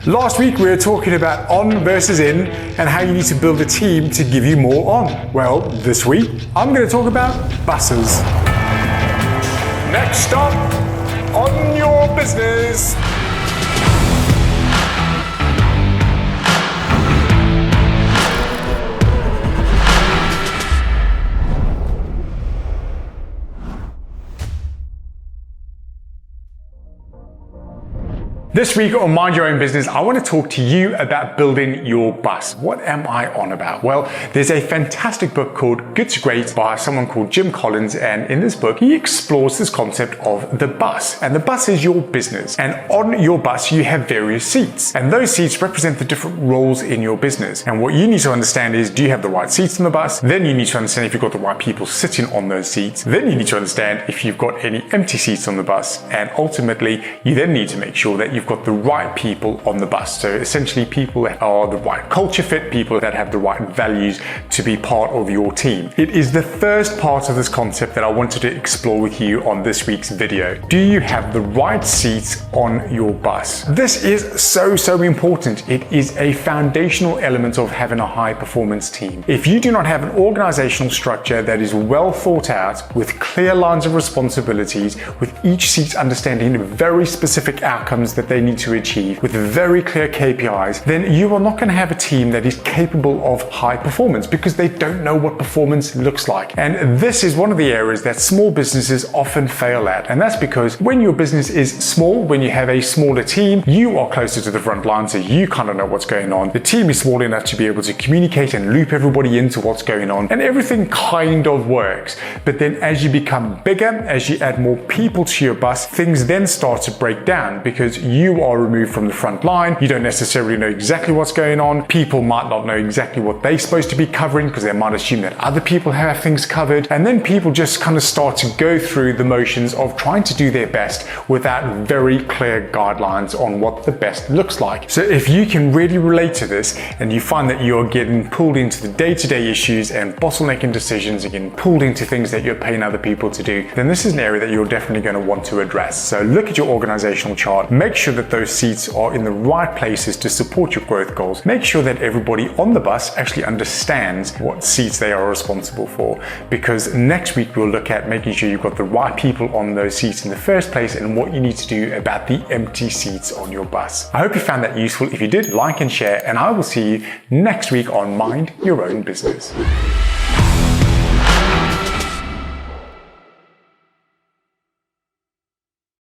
Last week we were talking about on versus in and how you need to build a team to give you more on. Well, this week I'm going to talk about buses. Next stop, on your business. This week on Mind Your Own Business, I want to talk to you about building your bus. What am I on about? Well, there's a fantastic book called Good to Great by someone called Jim Collins, and in this book, he explores this concept of the bus. And the bus is your business. And on your bus, you have various seats. And those seats represent the different roles in your business. And what you need to understand is, do you have the right seats on the bus? Then you need to understand if you've got the right people sitting on those seats. Then you need to understand if you've got any empty seats on the bus. And ultimately, you then need to make sure that you've got the right people on the bus. So essentially people that are the right culture fit, people that have the right values to be part of your team. It is the first part of this concept that I wanted to explore with you on this week's video. Do you have the right seats on your bus? This is so important. It is a foundational element of having a high performance team. If you do not have an organizational structure that is well thought out with clear lines of responsibilities, with each seat understanding very specific outcomes that they need to achieve, with very clear KPIs, then you are not going to have a team that is capable of high performance because they don't know what performance looks like. And this is one of the areas that small businesses often fail at. And that's because when your business is small, when you have a smaller team, you are closer to the front line, so you kind of know what's going on. The team is small enough to be able to communicate and loop everybody into what's going on, and everything kind of works. But then as you become bigger, as you add more people to your bus, things then start to break down because you are removed from the front line. You don't necessarily know exactly what's going on. People might not know exactly what they're supposed to be covering because they might assume that other people have things covered. And then people just kind of start to go through the motions of trying to do their best without very clear guidelines on what the best looks like. So if you can really relate to this and you find that you're getting pulled into the day-to-day issues and bottlenecking decisions and getting pulled into things that you're paying other people to do, then this is an area that you're definitely going to want to address. So look at your organizational chart. Make sure that those seats are in the right places to support your growth goals. Make sure that everybody on the bus actually understands what seats they are responsible for, because next week we'll look at making sure you've got the right people on those seats in the first place and what you need to do about the empty seats on your bus. I hope you found that useful. If you did, like and share, and I will see you next week on Mind Your Own Business.